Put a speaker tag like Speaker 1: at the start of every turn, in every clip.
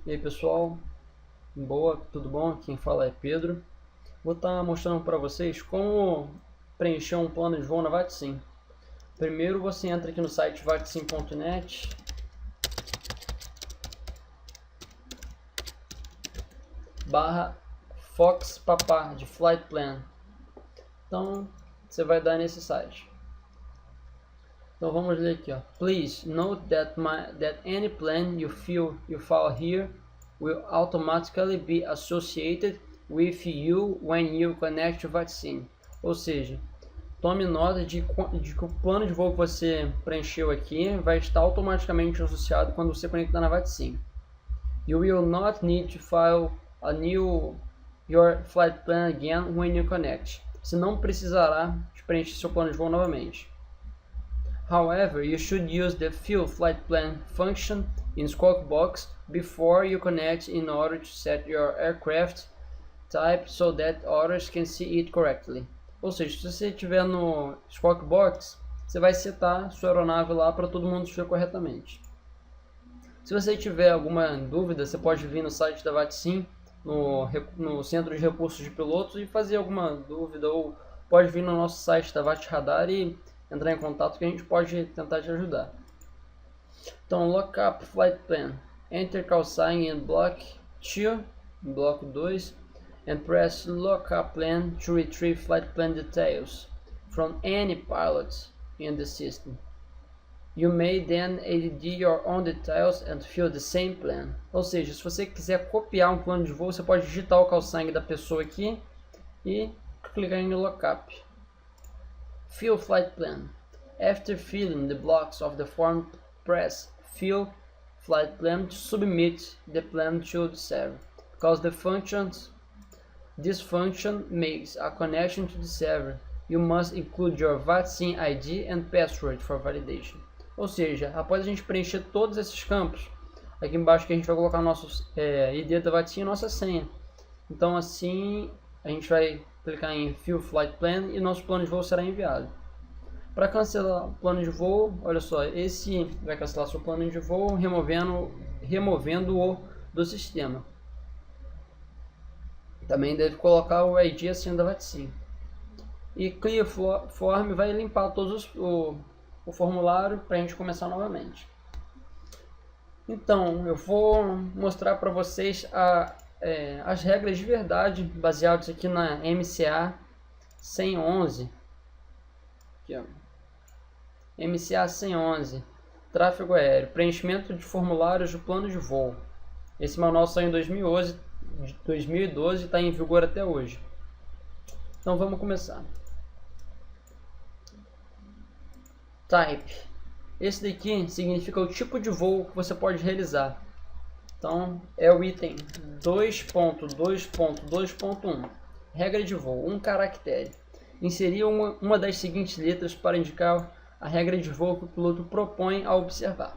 Speaker 1: E aí pessoal, boa, tudo bom? Quem fala é Pedro. Vou estar mostrando para vocês como preencher um plano de voo na VATSIM. Primeiro você entra aqui no site vatsim.net, /FoxPapá de Flight Plan. Então você vai dar nesse site. Então vamos ler aqui, ó. Please note that any plan you file here will automatically be associated with you when you connect to VATSIM. Ou seja, tome nota de que o plano de voo que você preencheu aqui vai estar automaticamente associado quando você conectar na VATSIM. You will not need to file your flight plan again when you connect. Você não precisará de preencher seu plano de voo novamente. However, you should use the Fill Flight Plan function in Squawk Box before you connect in order to set your aircraft type so that others can see it correctly. Ou seja, se você estiver no Squawk Box, você vai setar sua aeronave lá para todo mundo ver corretamente. Se você tiver alguma dúvida, você pode vir no site da VATSIM, no Centro de Recursos de Pilotos, e fazer alguma dúvida, ou pode vir no nosso site da VATRadar e entrar em contato que a gente pode tentar te ajudar. Então, Lookup Flight Plan. Enter call sign in Block 2, bloco 2, and press Lookup Plan to retrieve flight plan details from any pilot in the system. You may then add your own details and fill the same plan. Ou seja, se você quiser copiar um plano de voo, você pode digitar o call sign da pessoa aqui e clicar em Lookup. Fill Flight Plan. After filling the blocks of the form, press Fill Flight Plan to submit the plan to the server. Because this function makes a connection to the server, you must include your VATSIM ID and password for validation. Ou seja, após a gente preencher todos esses campos, aqui embaixo que a gente vai colocar nosso ID da VATSIM e nossa senha. Então assim a gente vai clicar em Fill Flight Plan e nosso plano de voo será enviado. Para cancelar o plano de voo, olha só, esse vai cancelar seu plano de voo removendo-o do sistema. Também deve colocar o ID e a senha da VATSIM. E Clear Form vai limpar todos o formulário para a gente começar novamente. Então, eu vou mostrar para vocês as regras de verdade baseadas aqui na MCA 111. Aqui, ó. MCA 111, tráfego aéreo, preenchimento de formulários do plano de voo. Esse manual saiu em 2012 e está em vigor até hoje. Então vamos começar. Type. Esse daqui significa o tipo de voo que você pode realizar. Então é o item 2.2.2.1. Regra de voo, um caractere. Inserir uma das seguintes letras para indicar a regra de voo que o piloto propõe a observar.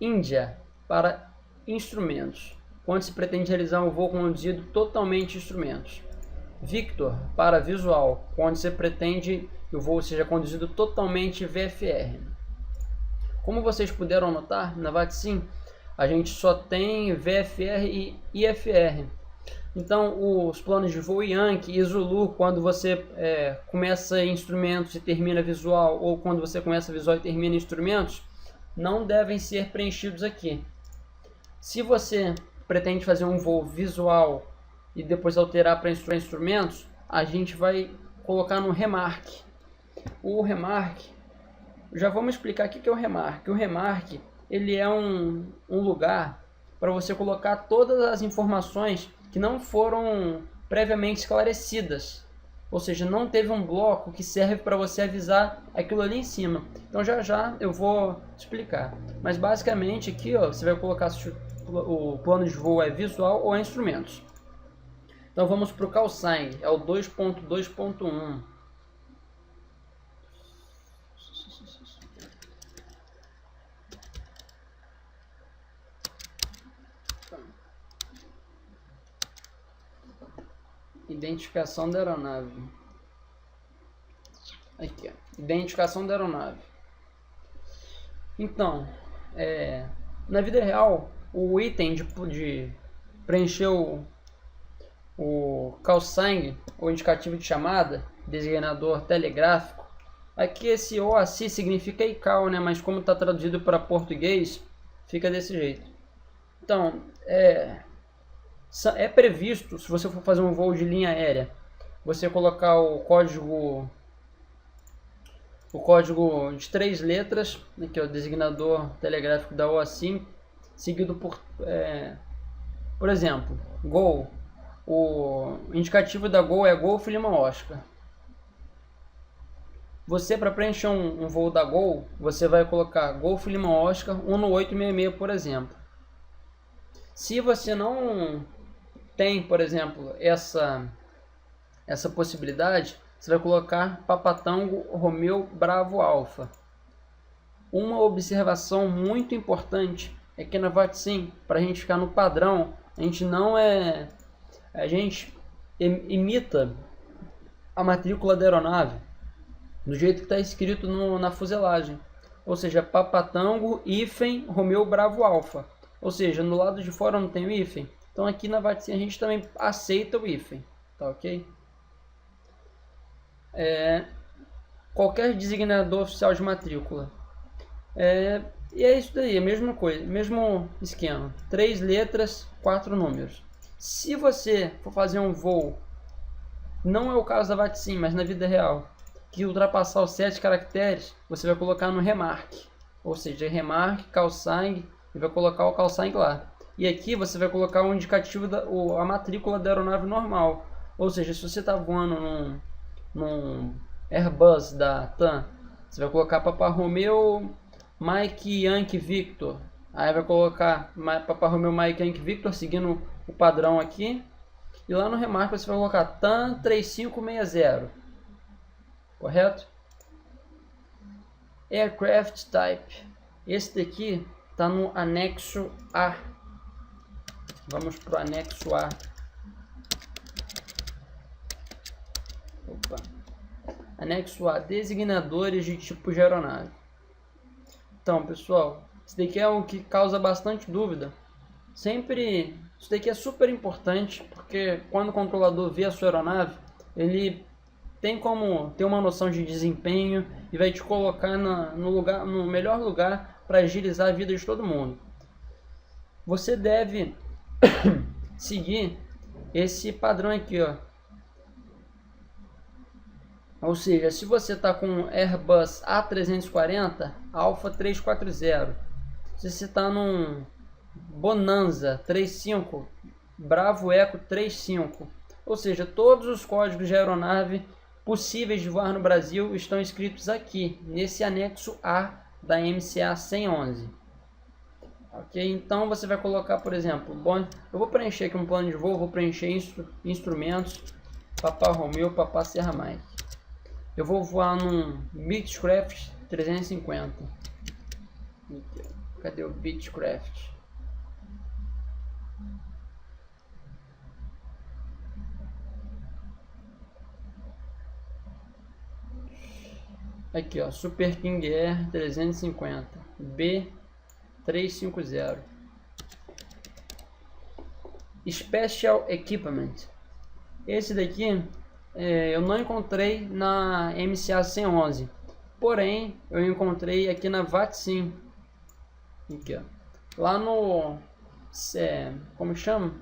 Speaker 1: Índia, para instrumentos, quando se pretende realizar um voo conduzido totalmente instrumentos. Victor, para visual, quando se pretende que o voo seja conduzido totalmente VFR. Como vocês puderam notar, na VATSIM a gente só tem VFR e IFR. Então, os planos de voo Yankee e Zulu, quando você começa em instrumentos e termina visual, ou quando você começa visual e termina em instrumentos, não devem ser preenchidos aqui. Se você pretende fazer um voo visual e depois alterar para instrumentos, a gente vai colocar no Remark. O Remark, já vamos explicar o que é o Remark. O Remark, ele é um lugar para você colocar todas as informações que não foram previamente esclarecidas, ou seja, não teve um bloco que serve para você avisar aquilo ali em cima. Então já eu vou explicar, mas basicamente aqui, ó, você vai colocar se o plano de voo é visual ou é instrumentos. Então vamos para o call sign, é o 2.2.1. Identificação da aeronave. Aqui, ó. Identificação da aeronave. Então, na vida real, o item de preencher o call sign, o indicativo de chamada, designador telegráfico. Aqui esse OAC significa ICAO, né? Mas como está traduzido para português, fica desse jeito. Então, é previsto, se você for fazer um voo de linha aérea, você colocar o código de 3 letras, aqui é o designador telegráfico da OAC, seguido por exemplo, Gol. O indicativo da Gol é Golf Lima Oscar. Você, para preencher um voo da Gol, você vai colocar Golf Lima Oscar 1866, por exemplo. Se você não tem, por exemplo, essa possibilidade, você vai colocar Papatango Romeu Bravo Alfa. Uma observação muito importante é que na VATSIM, para a gente ficar no padrão, a gente imita a matrícula da aeronave do jeito que está escrito na fuselagem, ou seja, Papatango hífen Romeu Bravo Alfa, ou seja, no lado de fora não tem o hífen, então aqui na VATSIM a gente também aceita o hífen, tá ok? Qualquer designador oficial de matrícula. E é isso daí, a mesma coisa, mesmo esquema, 3 letras, 4 números. Se você for fazer um voo, não é o caso da VATSIM, mas na vida real, que ultrapassar os 7 caracteres, você vai colocar no remarque, ou seja, remarque, call sign, e vai colocar o call sign lá. E aqui você vai colocar o indicativo a matrícula da aeronave normal, ou seja, se você está voando num Airbus da TAM, você vai colocar Papa Romeo Mike Yankee Victor, aí vai colocar Papa Romeo Mike Yankee Victor seguindo o padrão aqui, e lá no remarque você vai colocar TAM 3560, correto? Aircraft Type, esse daqui está no anexo A. Vamos para o anexo A. Anexo A, designadores de tipo de aeronave. Então, pessoal, isso daqui é o que causa bastante dúvida. Isso daqui é super importante, porque quando o controlador vê a sua aeronave, ele tem como ter uma noção de desempenho e vai te colocar no melhor lugar para agilizar a vida de todo mundo. Você deve seguir esse padrão aqui, ó. Ou seja, se você está com Airbus A340, Alpha 340. Se você está num Bonanza 35, Bravo Eco 35. Ou seja, todos os códigos de aeronave possíveis de voar no Brasil estão escritos aqui, nesse anexo A da MCA 111. Ok? Então você vai colocar, por exemplo, eu vou preencher aqui um plano de voo, vou preencher instrumentos, Papa Romeo, Papa Serra Mike. Eu vou voar num Beechcraft 350. Cadê o Beechcraft? Aqui, ó, Super King Air 350 B350. Special Equipment. Esse daqui eu não encontrei na MCA 111, porém eu encontrei aqui na VATSIM. Aqui, ó. Lá no como chama?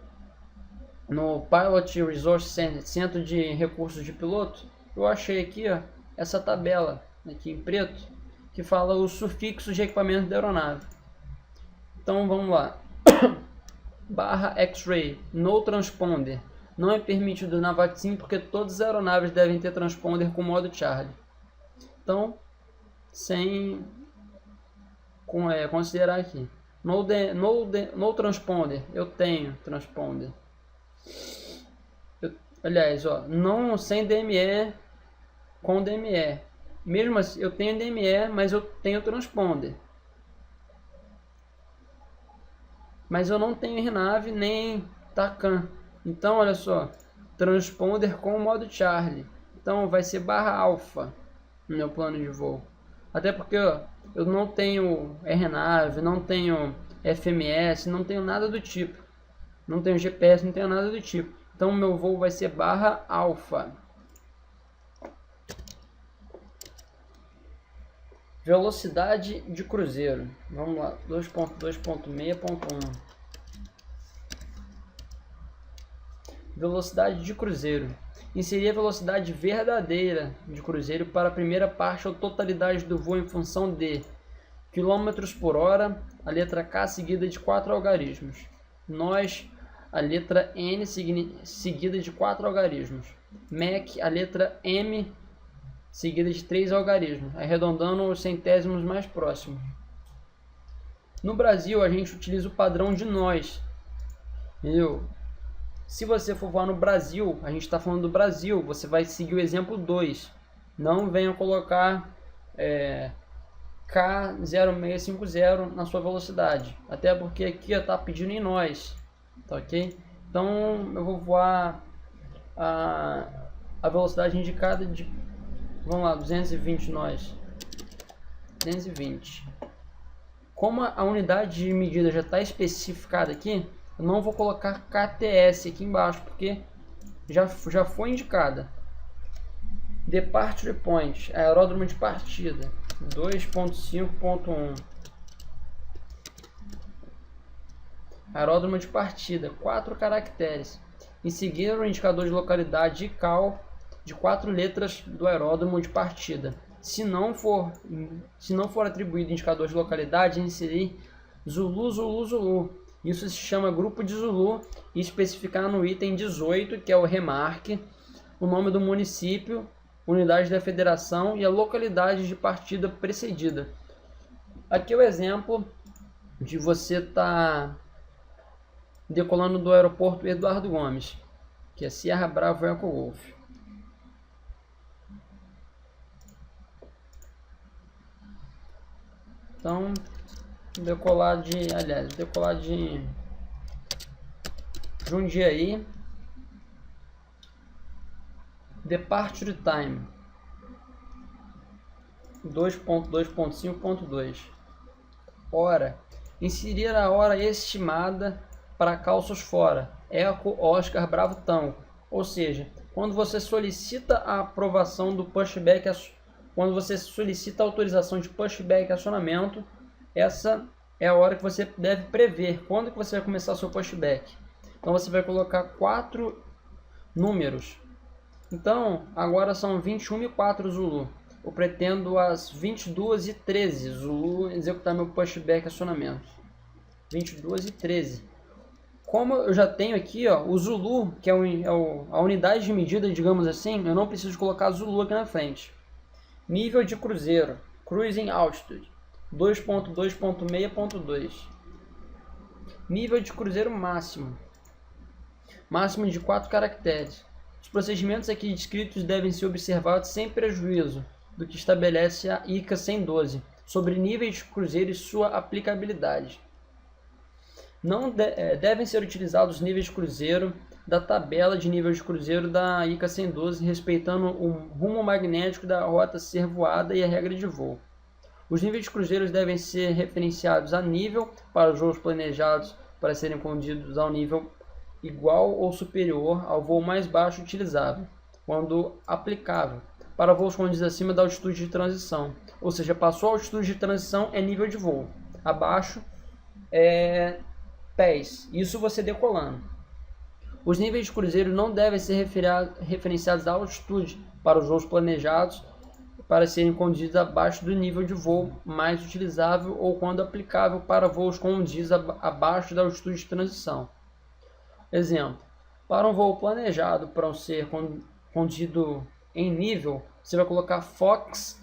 Speaker 1: No Pilot Resource Center, Centro de Recursos de Piloto, eu achei aqui, ó, essa tabela aqui em preto que fala os sufixos de equipamento da aeronave. Então vamos lá. Barra X-Ray, no transponder. Não é permitido na VATSIM porque todas as aeronaves devem ter transponder com modo Charlie. Então, sem considerar aqui. No transponder, eu tenho transponder. Aliás, ó, não sem DME, com DME. Mesmo assim, eu tenho DME, mas eu tenho transponder. Mas eu não tenho RNAV nem TACAN. Então, olha só, transponder com modo Charlie. Então, vai ser barra alfa no meu plano de voo. Até porque ó, eu não tenho RNAV, não tenho FMS, não tenho nada do tipo. Não tenho GPS, não tenho nada do tipo. Então meu voo vai ser /alfa. Velocidade de cruzeiro. Vamos lá, 2.2.6.1. Velocidade de cruzeiro. Inserir a velocidade verdadeira de cruzeiro para a primeira parte ou totalidade do voo em função de km por hora, a letra K seguida de 4 algarismos. Nós, a letra N seguida de 4 algarismos. Mach, a letra M seguida de 3 algarismos, arredondando os centésimos mais próximos. No Brasil, a gente utiliza o padrão de nós. Entendeu? Se você for voar no Brasil, a gente está falando do Brasil, você vai seguir o exemplo 2. Não venha colocar K0650 na sua velocidade. Até porque aqui está pedindo em nós. Tá ok? Então eu vou voar a velocidade indicada de, vamos lá, 220 nós. 220. Como a unidade de medida já está especificada aqui, eu não vou colocar KTS aqui embaixo, porque já foi indicada. Departure Point, aeródromo de partida, 2.5.1. Aeródromo de partida, 4 caracteres. Em seguida, o indicador de localidade ICAO de 4 letras do aeródromo de partida. Se não for atribuído indicador de localidade, inserir Zulu, Zulu, Zulu. Isso se chama grupo de Zulu e especificar no item 18, que é o remarque, o nome do município, unidade da federação e a localidade de partida precedida. Aqui é o exemplo de você estar decolando do aeroporto Eduardo Gomes, que é Sierra Bravo Eco Golf. Então, decolar de Jundiaí. Departure Time 2.2.5.2. Hora. Inserir a hora estimada para calços fora. Eco Oscar Bravo Tango. Ou seja, quando você solicita a aprovação do pushback, quando você solicita a autorização de pushback acionamento, essa é a hora que você deve prever quando que você vai começar seu pushback. Então você vai colocar 4 números. Então agora são 21h04 Zulu. Eu pretendo às 22h13 Zulu executar meu pushback acionamento. 22h13. Como eu já tenho aqui o Zulu, que é a unidade de medida, digamos assim, eu não preciso colocar Zulu aqui na frente. Nível de cruzeiro, Cruising Altitude, 2.2.6.2. Nível de cruzeiro máximo, máximo de 4 caracteres. Os procedimentos aqui descritos devem ser observados sem prejuízo do que estabelece a ICA 112 sobre níveis de cruzeiro e sua aplicabilidade. Não devem ser utilizados os níveis de cruzeiro da tabela de nível de cruzeiro da ICA 112, respeitando o rumo magnético da rota a ser voada e a regra de voo. Os níveis de cruzeiros devem ser referenciados a nível para os voos planejados para serem conduzidos ao nível igual ou superior ao voo mais baixo utilizável, quando aplicável, para voos conduzidos acima da altitude de transição. Ou seja, passou a altitude de transição é nível de voo, abaixo é pés, isso você decolando. Os níveis de cruzeiro não devem ser referenciados à altitude para os voos planejados para serem conduzidos abaixo do nível de voo mais utilizável ou quando aplicável para voos conduzidos abaixo da altitude de transição. Exemplo, para um voo planejado para ser conduzido em nível, você vai colocar Fox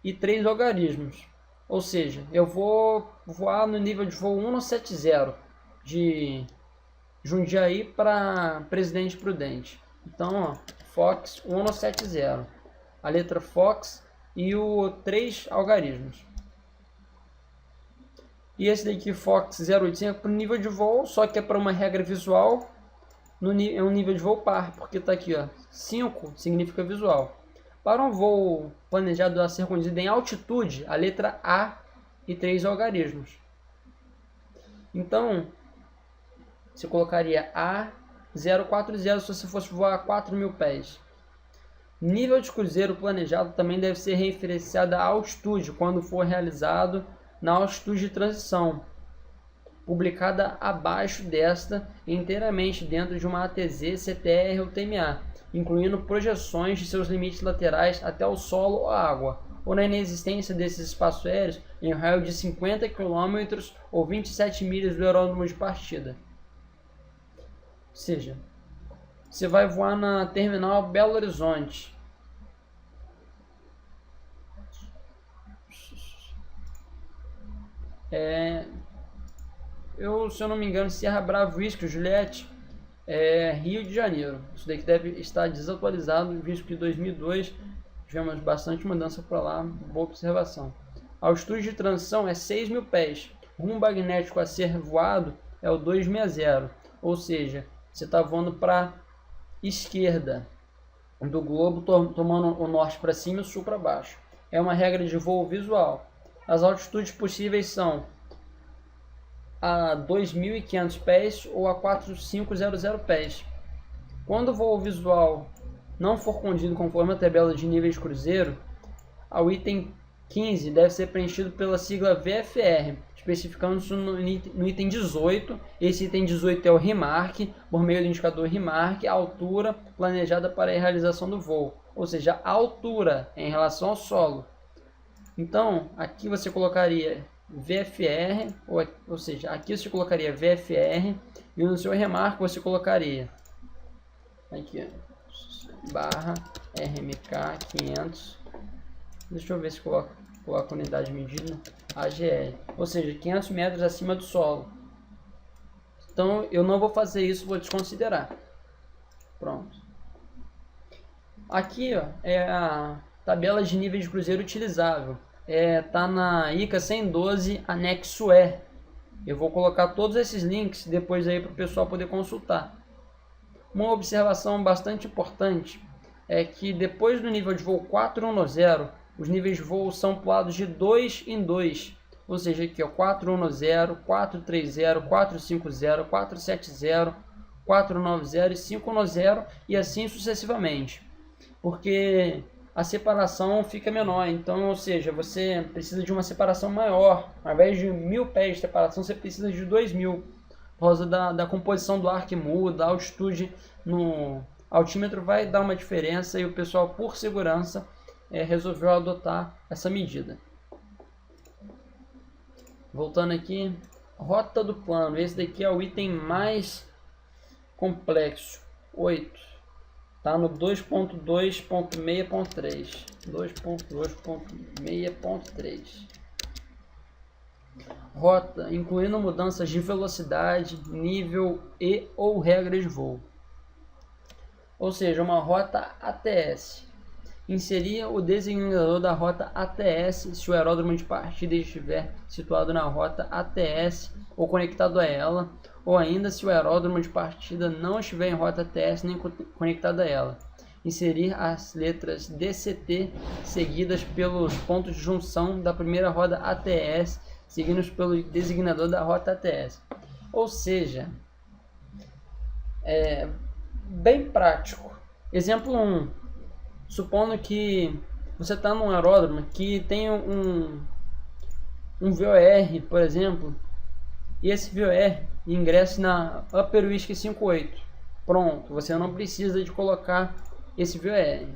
Speaker 1: e 3 algarismos. Ou seja, eu vou voar no nível de voo 170 de Jundiaí para Presidente Prudente. Então, Fox 170, a letra Fox e o 3 algarismos. E esse daqui, Fox 085, para o nível de voo, só que é para uma regra visual, é um nível de voo par, porque está aqui, 5 significa visual. Para um voo planejado a ser conduzido em altitude, a letra A e 3 algarismos. Então, você colocaria A040 se você fosse voar a 4.000 pés. Nível de cruzeiro planejado também deve ser referenciado à altitude, quando for realizado na altitude de transição, publicada abaixo desta, inteiramente dentro de uma ATZ, CTR ou TMA, incluindo projeções de seus limites laterais até o solo ou a água, ou na inexistência desses espaços aéreos em um raio de 50 km ou 27 milhas do aeródromo de partida. Ou seja, você vai voar na terminal Belo Horizonte. Se eu não me engano, Serra Bravo Whisky, Juliette, Rio de Janeiro. Isso daqui deve estar desatualizado, visto que em 2002 tivemos bastante mudança para lá. Boa observação. A altitude de transição é 6.000 pés. O rumo magnético a ser voado é o 260, ou seja, você está voando para esquerda do globo, tomando o norte para cima e o sul para baixo. É uma regra de voo visual. As altitudes possíveis são a 2.500 pés ou a 4.500 pés. Quando o voo visual não for condido conforme a tabela de níveis de cruzeiro, o item 15 deve ser preenchido pela sigla VFR, especificando-se no item 18. Esse item 18 é o remarque, por meio do indicador remarque, a altura planejada para a realização do voo, ou seja, a altura em relação ao solo. Então, aqui você colocaria VFR, ou seja, aqui você colocaria VFR e no seu remarque você colocaria aqui, barra RMK 500, deixa eu ver se coloca a unidade de medida, AGL, ou seja, 500 metros acima do solo. Então, eu não vou fazer isso, vou desconsiderar. Pronto. Aqui, ó, é a tabela de níveis de cruzeiro utilizável. Tá na ICA 112 anexo E. Eu vou colocar todos esses links depois aí para o pessoal poder consultar. Uma observação bastante importante é que depois do nível de voo 410, os níveis de voo são pulados de 2 em 2. Ou seja, aqui ó, 410, 430, 450, 470, 490 e 510 e assim sucessivamente. Porque a separação fica menor, então, ou seja, você precisa de uma separação maior. Ao invés de 1.000 pés de separação, você precisa de 2.000, por causa da composição do ar que muda, a altitude no altímetro vai dar uma diferença e o pessoal, por segurança, resolveu adotar essa medida. Voltando aqui, rota do plano, esse daqui é o item mais complexo, 8. Tá no 2.2.6.3. 2.2.6.3. Rota, incluindo mudanças de velocidade, nível e ou regras de voo. Ou seja, uma rota ATS. Inserir o designador da rota ATS se o aeródromo de partida estiver situado na rota ATS ou conectado a ela, ou ainda se o aeródromo de partida não estiver em rota ATS nem conectado a ela. Inserir as letras DCT seguidas pelos pontos de junção da primeira roda ATS, seguidos pelo designador da rota ATS. Ou seja, é bem prático. Exemplo 1. Supondo que você está num aeródromo que tem um VOR, por exemplo, e esse VOR ingresse na Upper Whisky 58. Pronto, você não precisa de colocar esse VOR.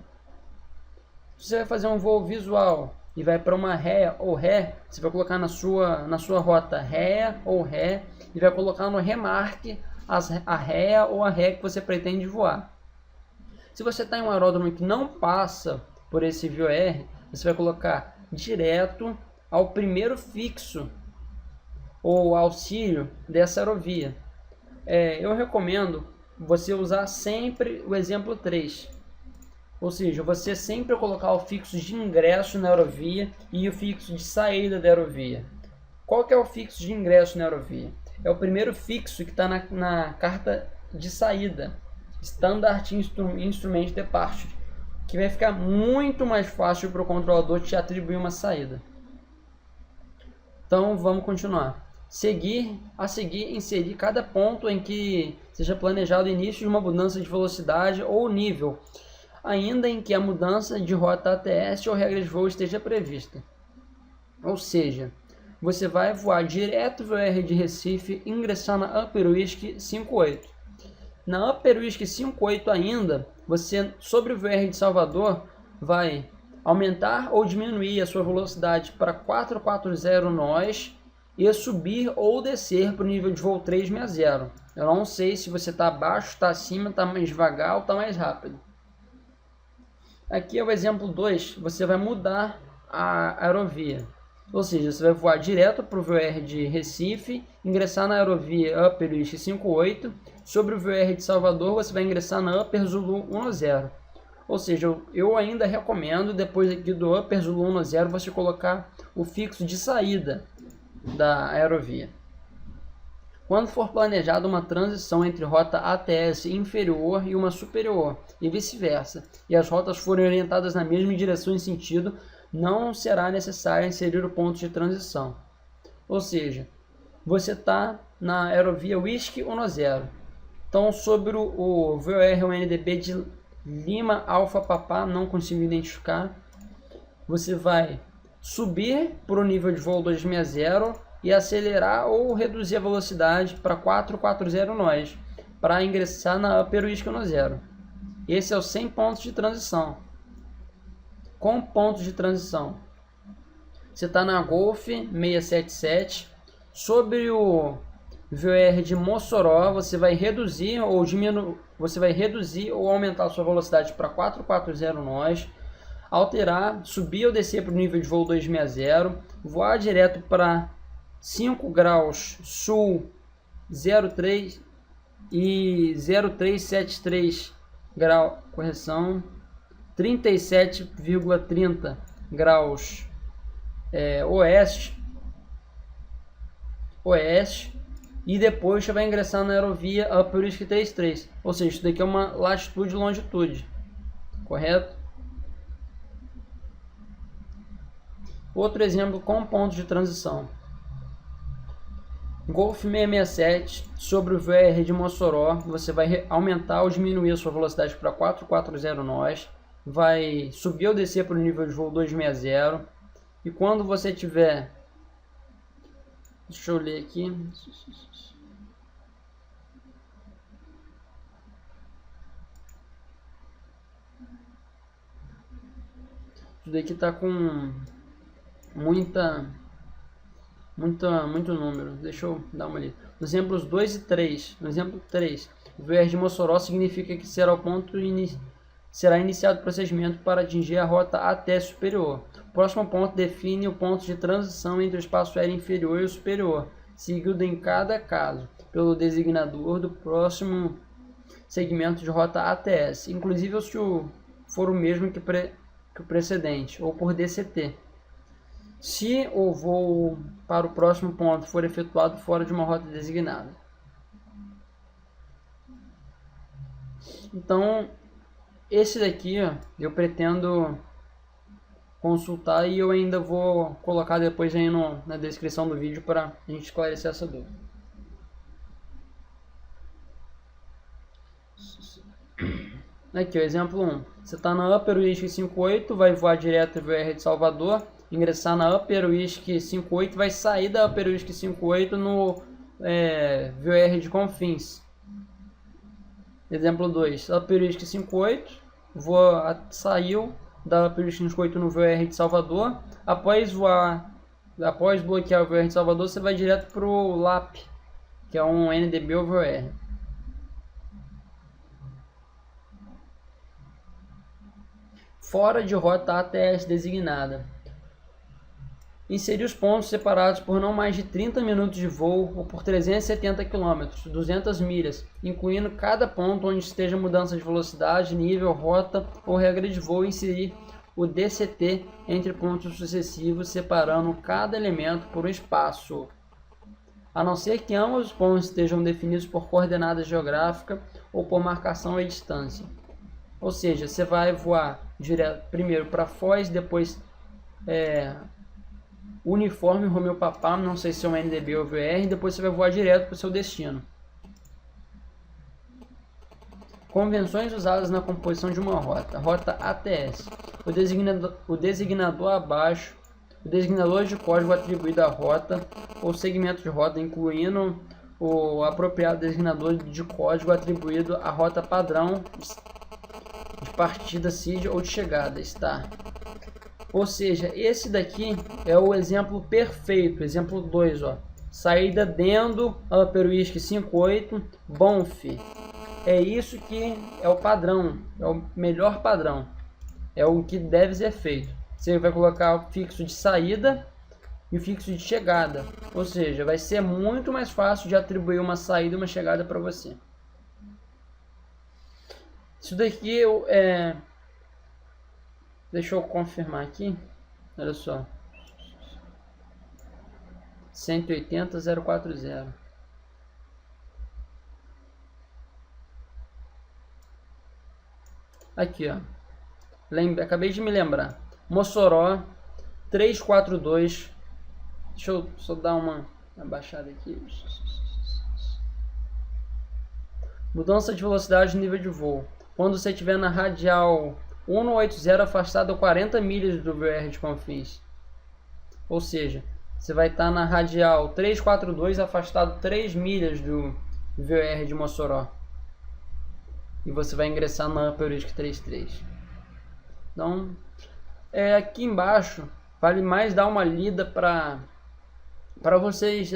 Speaker 1: Se você vai fazer um voo visual e vai para uma ré ou ré, você vai colocar na sua rota ré ou ré e vai colocar no remarque a ré ou a ré que você pretende voar. Se você está em um aeródromo que não passa por esse VOR, você vai colocar direto ao primeiro fixo ou auxílio dessa aerovia. Eu recomendo você usar sempre o exemplo 3. Ou seja, você sempre colocar o fixo de ingresso na aerovia e o fixo de saída da aerovia. Qual que é o fixo de ingresso na aerovia? É o primeiro fixo que está na carta de saída. Standard Instrument Departure, que vai ficar muito mais fácil para o controlador te atribuir uma saída. Então vamos continuar. a seguir inserir cada ponto em que seja planejado o início de uma mudança de velocidade ou nível, ainda em que a mudança de rota ATS ou regra de voo esteja prevista. Ou seja, você vai voar direto do VR de Recife e ingressar na Upper Whisky 58. Na Upper Whisky 58 ainda, você, sobre o VR de Salvador, vai aumentar ou diminuir a sua velocidade para 440 nós e subir ou descer para o nível de voo 360. Eu não sei se você está abaixo, está acima, está mais devagar ou está mais rápido. Aqui é o exemplo 2, você vai mudar a aerovia. Ou seja, você vai voar direto para o VR de Recife, ingressar na aerovia Upper Whisky 58. Sobre o VR de Salvador, você vai ingressar na Upper Zulu 10. Ou seja, eu ainda recomendo, depois aqui do Upper Zulu 10, você colocar o fixo de saída da aerovia. Quando for planejada uma transição entre rota ATS inferior e uma superior, e vice-versa, e as rotas forem orientadas na mesma direção e sentido, não será necessário inserir o ponto de transição. Ou seja, você está na aerovia Whisky 10. Então, sobre o VOR UNDB de Lima Alfa Papá, não consigo identificar, você vai subir para o nível de voo 260 e acelerar ou reduzir a velocidade para 440 nós, para ingressar na Upper Whisky 10. Esse é o 100 pontos de transição. Com pontos de transição, você está na Golf 677, sobre o VOR de Mossoró, você vai reduzir ou aumentar a sua velocidade para 440 nós, alterar, subir ou descer para o nível de voo 260, voar direto para 5 graus sul 03 e 0373 grau, correção, 37,30 graus oeste, e depois você vai ingressar na aerovia Upper Whisky 33, ou seja, isso daqui é uma latitude e longitude, correto? Outro exemplo com ponto de transição. Golf 667, sobre o VR de Mossoró, você vai aumentar ou diminuir a sua velocidade para 440 nós, vai subir ou descer para o nível de voo 260, e quando você tiver, deixa eu ler aqui, isso daqui está com muito número, deixa eu dar uma lida. Nos exemplos 2 e 3, no exemplo 3, o VR de Mossoró significa que será iniciado o procedimento para atingir a rota até superior. O próximo ponto define o ponto de transição entre o espaço aéreo inferior e o superior, seguido em cada caso pelo designador do próximo segmento de rota ATS, inclusive se for o mesmo que o precedente, ou por DCT. Se o voo para o próximo ponto for efetuado fora de uma rota designada. Então, esse daqui eu pretendo consultar e eu ainda vou colocar depois aí na descrição do vídeo para a gente esclarecer essa dúvida. Aqui, o exemplo 1. Você está na Upper Whisky 58, vai voar direto do VR de Salvador, ingressar na Upper Whisky 58, vai sair da Upper Whisky 58 no VOR de Confins. Exemplo 2. Upper Whisky 58, saiu da Upper Whisky 58 no VOR de Salvador. Após bloquear o VOR de Salvador, você vai direto para o LAP, que é um NDB over VOR. Fora de rota ATS designada. Inserir os pontos separados por não mais de 30 minutos de voo ou por 370 km, 200 milhas, incluindo cada ponto onde esteja mudança de velocidade, nível, rota ou regra de voo, inserir o DCT entre pontos sucessivos, separando cada elemento por um espaço. A não ser que ambos os pontos estejam definidos por coordenada geográfica ou por marcação à distância. Ou seja, você vai voar direto primeiro para Foz, depois uniforme Romeo Papá, não sei se é um NDB ou VR, e depois você vai voar direto para o seu destino. Convenções usadas na composição de uma rota. Rota ATS. O designador abaixo. O designador de código atribuído à rota ou segmento de rota, incluindo o apropriado designador de código atribuído à rota padrão de partida, SID ou de chegada, STAR. Ou seja, esse daqui é o exemplo perfeito, exemplo 2, ó. Saída dentro, Upper Whisky 58, Bonf. É isso que é o padrão, é o melhor padrão, é o que deve ser feito. Você vai colocar o fixo de saída e o fixo de chegada, ou seja, vai ser muito mais fácil de atribuir uma saída e uma chegada para você. Isso daqui deixa eu confirmar aqui, olha só, 180.040. Aqui, ó. Acabei de me lembrar. Mossoró 342. Deixa eu só dar uma abaixada aqui. Mudança de velocidade e nível de voo. Quando você estiver na radial 180 afastado a 40 milhas do VR de Confins. Ou seja, você vai estar na radial 342 afastado 3 milhas do VR de Mossoró. E você vai ingressar na Upper Whisky 33. Então, aqui embaixo vale mais dar uma lida para vocês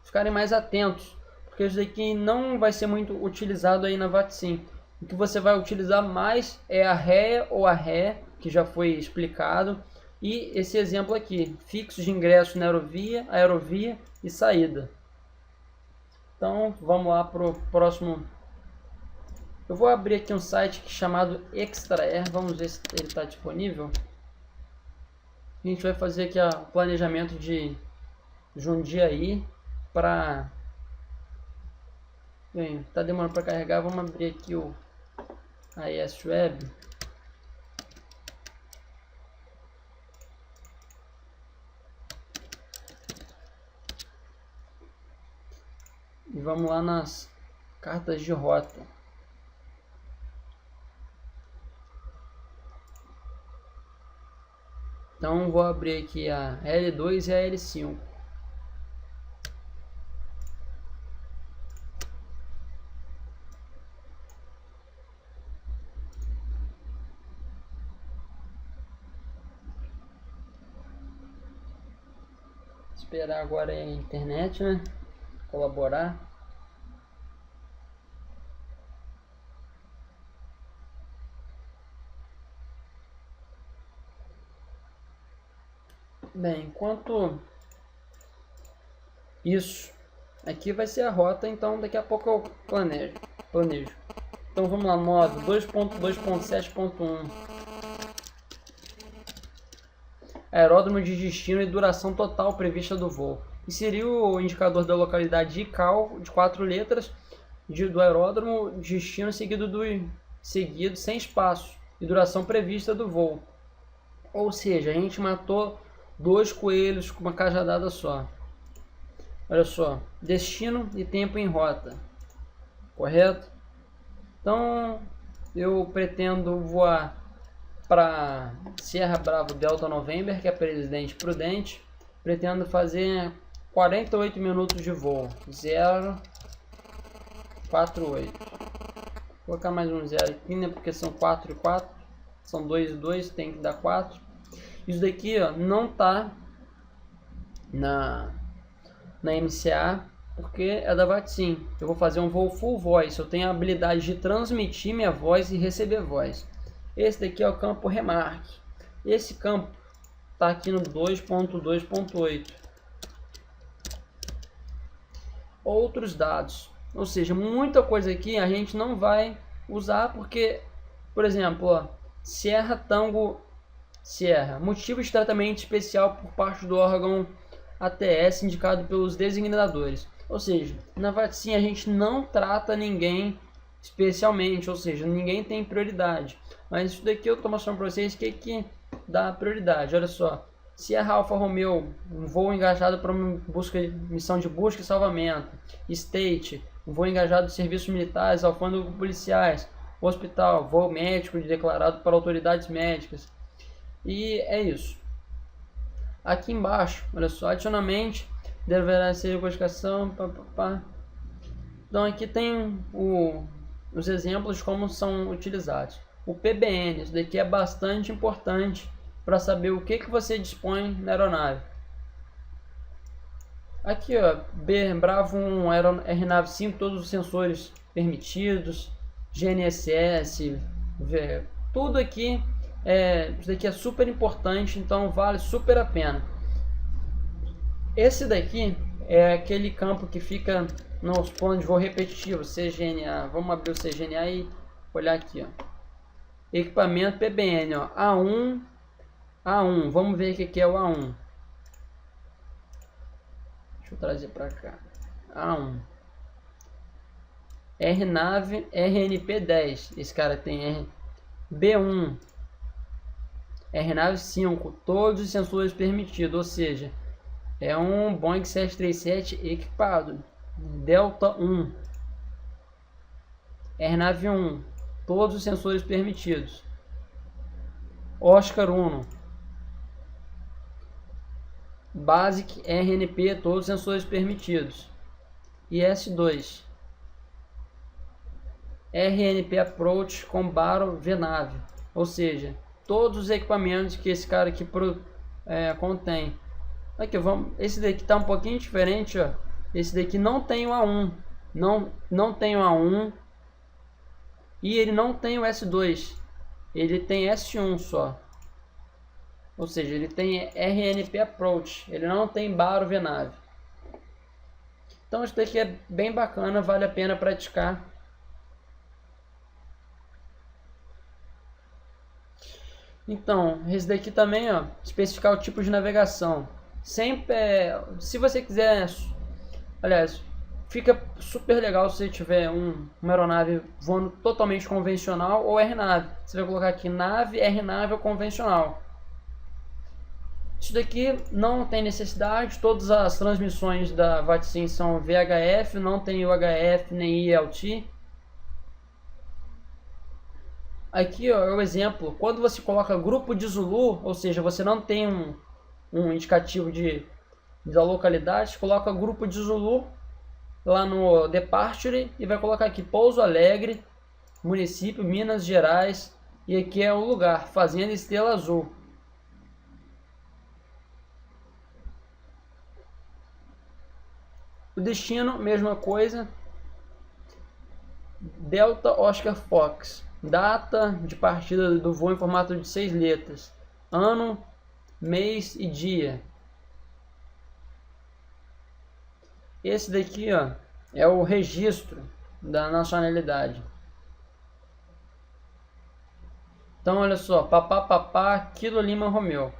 Speaker 1: ficarem mais atentos, porque isso daqui não vai ser muito utilizado aí na VATSIM. O que você vai utilizar mais é a REA ou a Ré, que já foi explicado, e esse exemplo aqui, fixo de ingresso na aerovia e saída. Então, vamos lá para o próximo. Eu vou abrir aqui um site chamado Extra-Air, vamos ver se ele está disponível. A gente vai fazer aqui o planejamento de Jundiaí para... Bem, está demorando para carregar, vamos abrir aqui o AES Web. E vamos lá nas cartas de rota. Então vou abrir aqui a L2 e a L5. Esperar agora a internet, né? Colaborar. Bem, enquanto isso aqui vai ser a rota, então daqui a pouco eu planejo. Então vamos lá, modo 2.2.7.1. Aeródromo de destino e duração total prevista do voo. Inserir o indicador da localidade ICAO de 4 letras do aeródromo de destino seguido sem espaço e duração prevista do voo. Ou seja, a gente matou 2 coelhos com uma cajadada só. Olha só, destino e tempo em rota, correto? Então eu pretendo voar para Sierra Bravo Delta November, que é Presidente Prudente. Pretendo fazer 48 minutos de voo, 048. Vou colocar mais um 0 aqui, né, porque são 4 e 4, são 2 e 2, tem que dar 4. Isso daqui, ó, não tá na MCA, porque é da VATSIM. Eu vou fazer um voo full voice. Eu tenho a habilidade de transmitir minha voz e receber voz. Esse daqui é o campo Remarque. Esse campo tá aqui no 2.2.8. Outros dados, ou seja, muita coisa aqui a gente não vai usar porque, por exemplo, ó, Sierra Tango Sierra, motivo de tratamento especial por parte do órgão ATS indicado pelos designadores. Ou seja, na VATSIM a gente não trata ninguém especialmente, ou seja, ninguém tem prioridade. Mas isso daqui eu estou mostrando para vocês que dá prioridade. Olha só, Sierra Alfa Romeo, um voo engajado para uma missão de busca e salvamento. State, um voo engajado de serviços militares, alfândegas policiais. Hospital, voo médico declarado para autoridades médicas. E é isso. Aqui embaixo, olha só, adicionalmente, deverá ser codificação. Então aqui tem os exemplos de como são utilizados. O PBN, isso daqui é bastante importante para saber o que você dispõe na aeronave. Aqui, ó, Bravo 1, RNAV 5, todos os sensores permitidos, GNSS, tudo aqui, isso daqui é super importante, então vale super a pena. Esse daqui é aquele campo que fica nos planos de voo repetitivo, CGNA. Vamos abrir o CGNA e olhar aqui, ó. Equipamento PBN, ó, A1, vamos ver o que é o A1. Deixa eu trazer para cá. A1. RNAV RNP10. Esse cara tem B1. RNAV 5. Todos os sensores permitidos. Ou seja, é um Boeing 737 equipado. Delta 1. RNAV 1. Todos os sensores permitidos. Oscar 1. Basic RNP, todos os sensores permitidos. E S2. RNP Approach com Baro VNAV. Ou seja, todos os equipamentos que esse cara aqui contém. Aqui, esse daqui está um pouquinho diferente, ó. Esse daqui não tem o A1. Não tem o A1. E ele não tem o S2. Ele tem S1 só. Ou seja, ele tem RNP Approach. Ele não tem Baro VNAV. Então isso daqui é bem bacana. Vale a pena praticar. Então, esse daqui também, ó, especificar o tipo de navegação. Sempre, se você quiser, aliás, fica super legal se você tiver uma aeronave voando totalmente convencional ou RNAV. Você vai colocar aqui nave, RNAV ou convencional. Isso daqui não tem necessidade, todas as transmissões da VATSIM são VHF, não tem UHF nem ILT. Aqui, ó, é o exemplo, quando você coloca grupo de Zulu, ou seja, você não tem um indicativo da localidade, coloca grupo de Zulu lá no Departure e vai colocar aqui Pouso Alegre, município, Minas Gerais, e aqui é o lugar, Fazenda Estrela Azul. O destino, mesma coisa, Delta Oscar Fox. Data de partida do voo em formato de 6 letras. Ano, mês e dia. Esse daqui, ó, é o registro da nacionalidade. Então, olha só. Papá, Kilo Lima Romeu.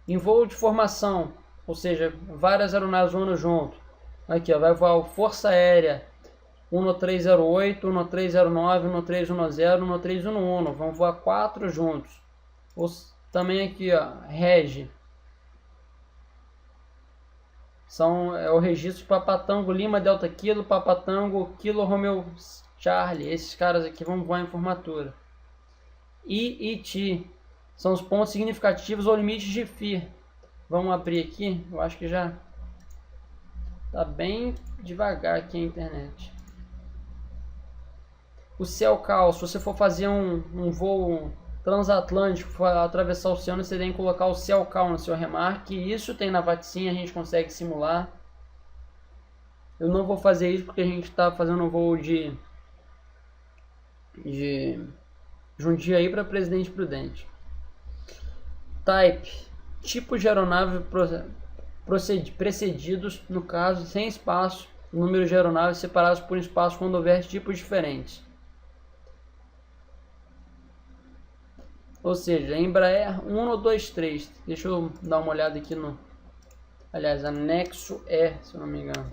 Speaker 1: Em voo de formação, ou seja, várias aeronaves voando junto. Aqui, ó, vai voar o Força Aérea 1308, 1309, 1310, 1311. Vão voar 4 juntos. Também aqui, ó, Regi. É o registro de Papatango Lima Delta Kilo, Papatango Kilo Romeo Charlie. Esses caras aqui vão voar em formatura. IIT são os pontos significativos ou limites de FIR. Vamos abrir aqui. Eu acho que já tá bem devagar aqui a internet. O CELCAL, se você for fazer um voo transatlântico, for atravessar o oceano, você tem que colocar o CELCAL no seu remarque. Isso tem na VATSIM, a gente consegue simular. Eu não vou fazer isso porque a gente está fazendo um voo de Jundiaí para Presidente Prudente. Type, tipo de aeronave precedidos, no caso, sem espaço, número de aeronaves separados por espaço quando houver tipos diferentes. Ou seja, Embraer 123. Deixa eu dar uma olhada aqui no... Aliás, anexo E, se eu não me engano.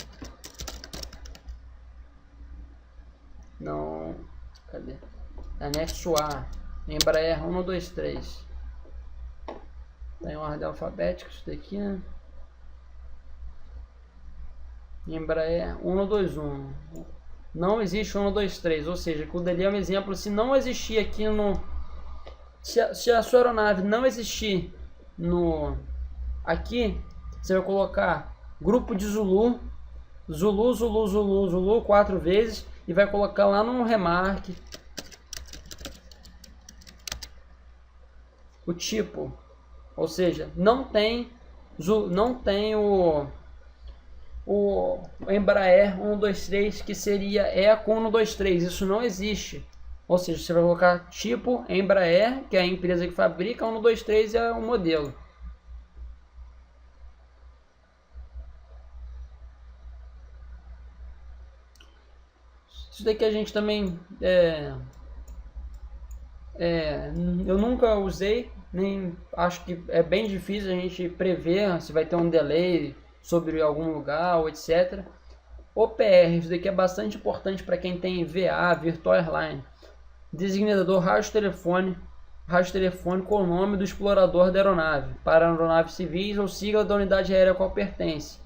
Speaker 1: Não... Cadê? Anexo A. Embraer 123. Tá em ordem alfabética isso daqui, né? Embraer 121. Não existe 123, ou seja, aquilo dali é um exemplo. Se não existir aqui no... Se a sua aeronave não existir no... Aqui, você vai colocar grupo de Zulu, Zulu, Zulu, Zulu, Zulu, 4 vezes, e vai colocar lá no remarque o tipo, ou seja, não tem o Embraer 123 que seria Eco 123, isso não existe. Ou seja, você vai colocar tipo Embraer, que é a empresa que fabrica, 123 é o modelo. Isso daqui a gente também eu nunca usei, nem acho que é bem difícil a gente prever se vai ter um delay sobre algum lugar ou etc. OPR, isso daqui é bastante importante para quem tem VA, Virtual Airline. Designador rádio telefone com o nome do explorador da aeronave, para aeronaves civis ou sigla da unidade aérea a qual pertence.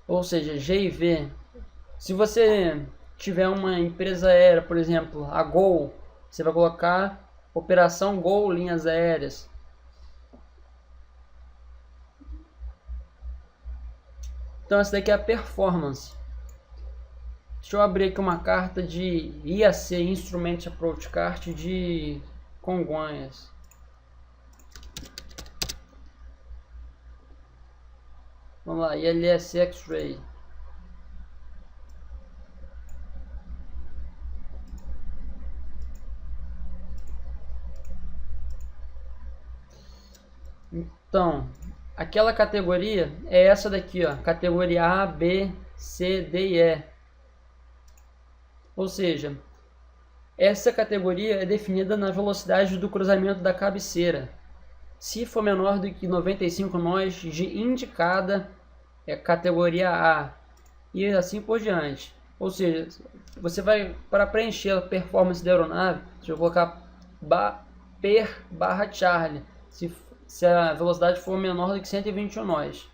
Speaker 1: Ou seja, GIV. Se você tiver uma empresa aérea, por exemplo, a Gol, você vai colocar Operação Gol Linhas Aéreas. Então essa daqui é a performance. Deixa eu abrir aqui uma carta de IAC, Instrument Approach Card de Congonhas. Vamos lá, ILS X-Ray. Então, aquela categoria é essa daqui, ó, categoria A, B, C, D e E. Ou seja, essa categoria é definida na velocidade do cruzamento da cabeceira. Se for menor do que 95 nós de indicada, é categoria A. E assim por diante. Ou seja, você vai, para preencher a performance da aeronave, você vai colocar per/Charlie, se a velocidade for menor do que 121 nós.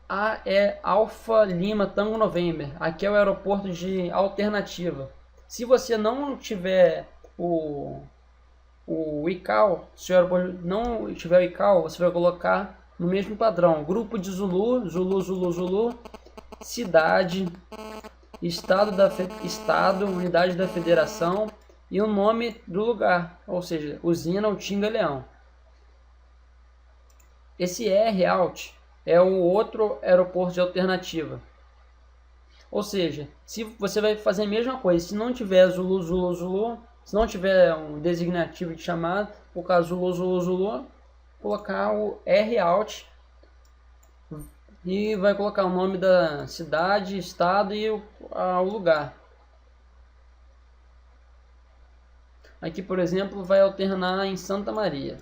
Speaker 1: A é Alfa Lima Tango November. Aqui é o aeroporto de alternativa. Se você não tiver o ICAO, se o aeroporto não tiver o ICAO, você vai colocar no mesmo padrão: grupo de Zulu, Zulu, Zulu, Zulu, cidade, estado, unidade da federação e o nome do lugar, ou seja, usina Utinga Leão. Esse R-Out é o outro aeroporto de alternativa. Ou seja, se você vai fazer a mesma coisa, se não tiver Zulu, Zulu, Zulu, se não tiver um designativo de chamada, colocar Zulu, Zulu, Zulu, colocar o R-Out e vai colocar o nome da cidade, estado e o lugar. Aqui, por exemplo, vai alternar em Santa Maria.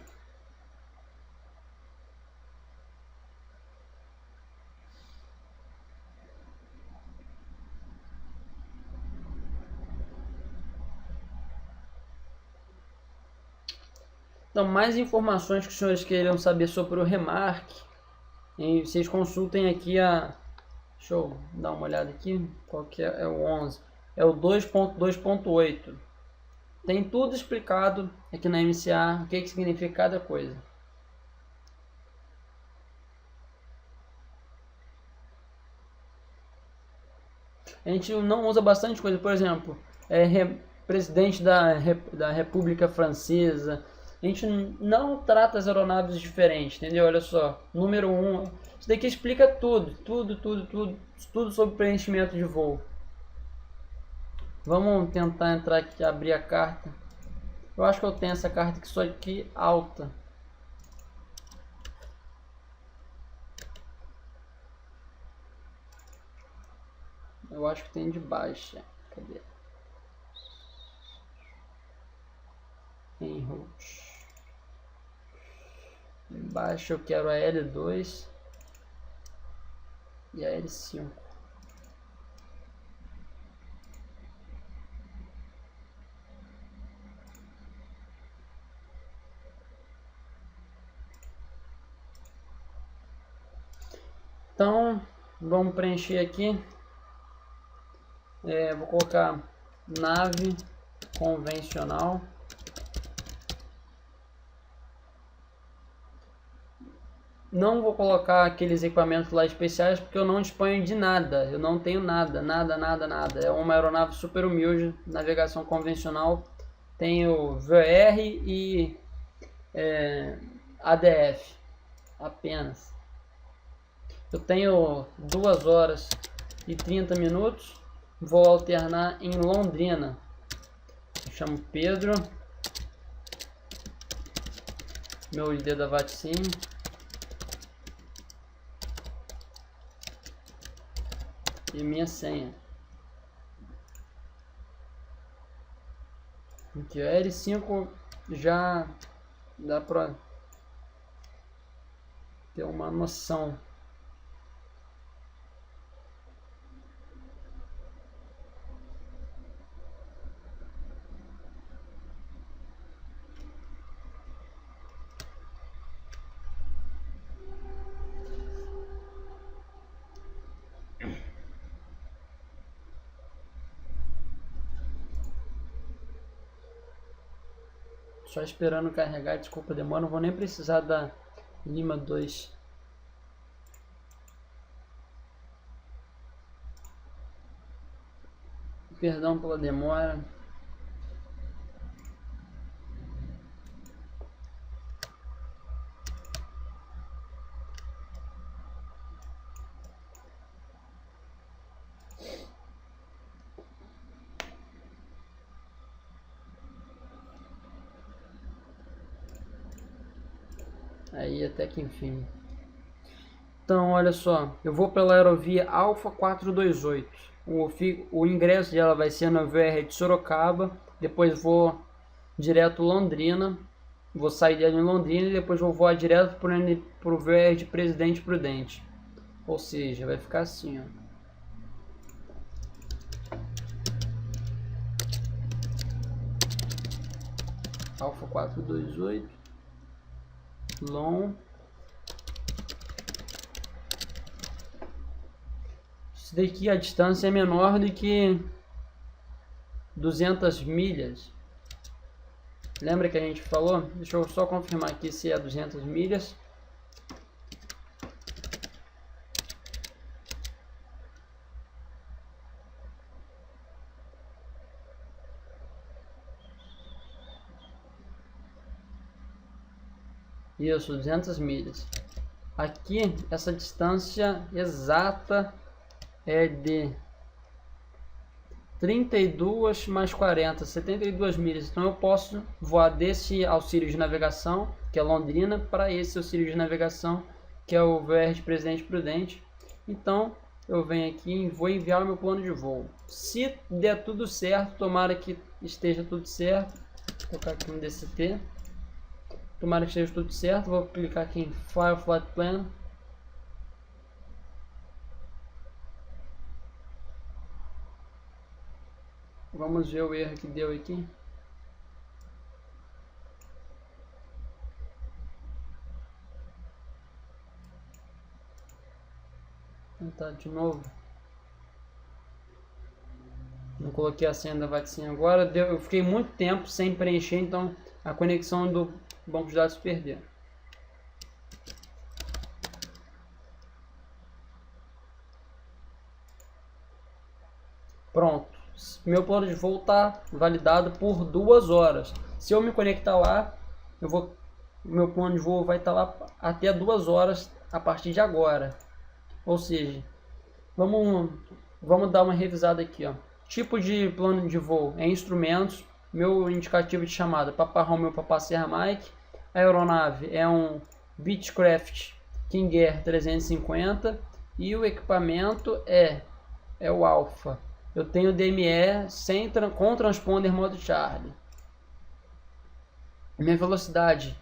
Speaker 1: Então, mais informações que os senhores queiram saber sobre o remarque, e vocês consultem aqui a... Deixa eu dar uma olhada aqui, qual que é o 11. É o 2.2.8. Tem tudo explicado aqui na MCA, o que significa cada coisa. A gente não usa bastante coisa, por exemplo, presidente da República Francesa. A gente não trata as aeronaves diferentes, entendeu? Olha só, número 1, isso daqui explica tudo sobre preenchimento de voo. Vamos tentar entrar aqui, abrir a carta. Eu acho que eu tenho essa carta aqui, só que alta. Eu acho que tem de baixa. Cadê? Em route. Embaixo eu quero a L2 e a L5. Então, vamos preencher aqui. Vou colocar nave convencional. Não vou colocar aqueles equipamentos lá especiais porque eu não disponho de nada. Eu não tenho nada. É uma aeronave super humilde, navegação convencional. Tenho VR e ADF apenas. Eu tenho 2 horas e 30 minutos. Vou alternar em Londrina. Eu chamo Pedro. Meu ID da VATSIM. E minha senha. Aqui, a L5 já dá pra ter uma noção. Só esperando carregar, desculpa, demora, não vou nem precisar da Lima 2. Perdão pela demora. Aí até que enfim. Então olha só, eu vou pela aerovia Alfa 428. O ingresso dela vai ser na VR de Sorocaba. Depois vou direto Londrina. Vou sair dela em Londrina e depois vou voar direto pro VR de Presidente Prudente. Ou seja, vai ficar assim, ó. Alfa 428 long. Isso daqui, a distância é menor do que 200 milhas. Lembra que a gente falou? Deixa eu só confirmar aqui se é 200 milhas. Isso, 200 milhas. Aqui, essa distância exata é de 32 mais 40, 72 milhas. Então eu posso voar desse auxílio de navegação, que é Londrina, para esse auxílio de navegação, que é o VR de Presidente Prudente. Então eu venho aqui e vou enviar o meu plano de voo. Se der tudo certo, tomara que esteja tudo certo. Vou colocar aqui no DCT. Tomara que esteja tudo certo. Vou clicar aqui em File Flight Plan. Vamos ver o erro que deu aqui. Vou tentar de novo. Não coloquei a senha da VATSIM agora. Eu fiquei muito tempo sem preencher, então a conexão do banco de dados se perdeu. Pronto. Meu plano de voo está validado por 2 horas. Se eu me conectar lá, meu plano de voo vai estar lá até 2 horas a partir de agora. Ou seja, vamos dar uma revisada aqui, ó. Tipo de plano de voo é instrumentos. Meu indicativo de chamada Papa Romeo Papa Serra Mike. A aeronave é um Beechcraft King Air 350 e o equipamento é o Alpha. Eu tenho DME com transponder modo Charlie. Minha velocidade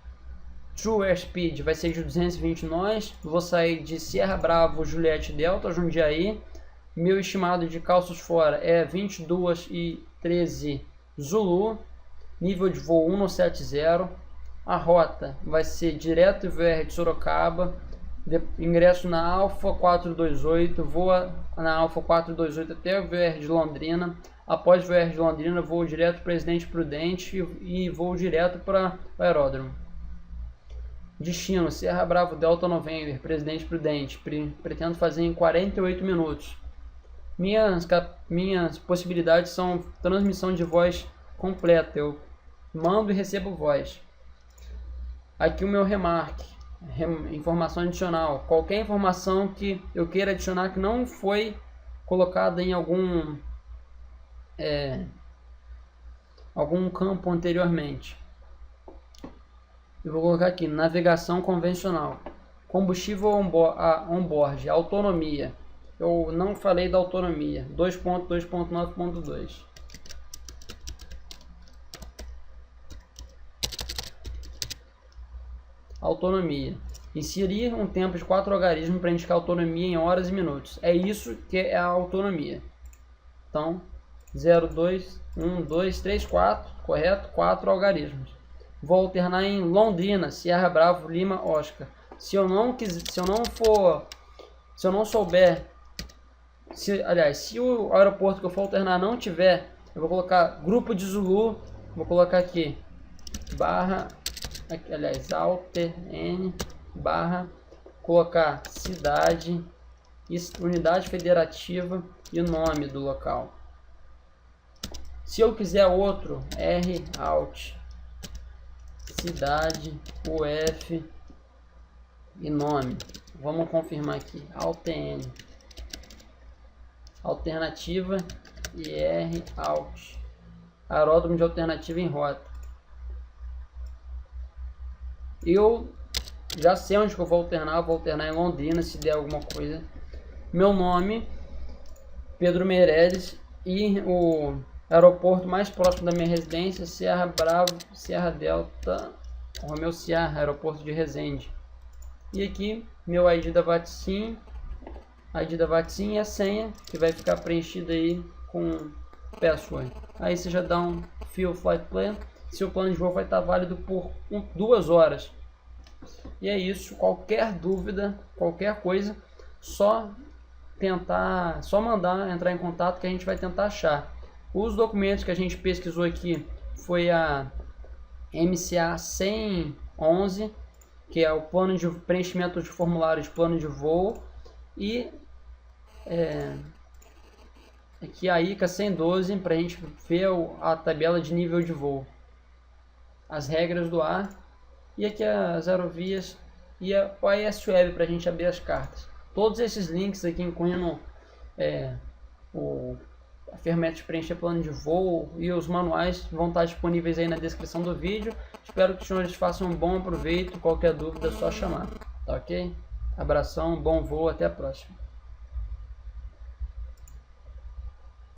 Speaker 1: True Airspeed vai ser de 220 nós. Vou sair de Sierra Bravo, Juliette Delta, Jundiaí. Meu estimado de calços fora é 22 e 13 Zulu. Nível de voo 170. A rota vai ser direto VR de Sorocaba. ingresso na Alfa 428, voa na Alfa 428 até o VR de Londrina. Após o VR de Londrina, voo direto para Presidente Prudente e voo direto para o aeródromo. Destino: Serra Bravo Delta November, Presidente Prudente. Pretendo fazer em 48 minutos. Minhas possibilidades são transmissão de voz completa. Eu mando e recebo voz. Aqui o meu remarque. Informação adicional. Qualquer informação que eu queira adicionar que não foi colocada em algum campo anteriormente. Eu vou colocar aqui: navegação convencional, combustível on-board, autonomia. Eu não falei da autonomia. 2.2.9.2. Autonomia. Inserir um tempo de 4 algarismos para indicar autonomia em horas e minutos. É isso que é a autonomia. Então, 0, 2, 1, 2, 3, 4, correto? 4 algarismos. Vou alternar em Londrina, Sierra Bravo, Lima, Oscar. Se eu não souber, se o aeroporto que eu for alternar não tiver, eu vou colocar grupo de Zulu, vou colocar aqui, altern, colocar cidade, unidade federativa e o nome do local. Se eu quiser outro, alt, cidade, UF e nome. Vamos confirmar aqui, altn, alternativa e alt, aeródromo de alternativa em rota. Eu já sei onde que eu vou alternar em Londrina, se der alguma coisa. Meu nome, Pedro Meireles, e o aeroporto mais próximo da minha residência, Serra Bravo, Serra Delta, Romeu Sierra, aeroporto de Resende. E aqui, meu ID da VATSIM, e a senha, que vai ficar preenchida aí com password. Aí você já dá um Fill Flight Plan. Seu plano de voo vai estar válido por 2 horas. E é isso. Qualquer dúvida, qualquer coisa, só mandar entrar em contato que a gente vai tentar achar. Os documentos que a gente pesquisou aqui foi a MCA 111, que é o plano de preenchimento de formulário de plano de voo, e aqui a ICA 112 para a gente ver a tabela de nível de voo, as regras do ar, e aqui as aerovias e a OAS Web para a gente abrir as cartas. Todos esses links aqui, incluindo a ferramenta de preencher plano de voo e os manuais, vão estar disponíveis aí na descrição do vídeo. Espero que os senhores façam um bom aproveito. Qualquer dúvida é só chamar, tá ok? Abração, bom voo, até a próxima.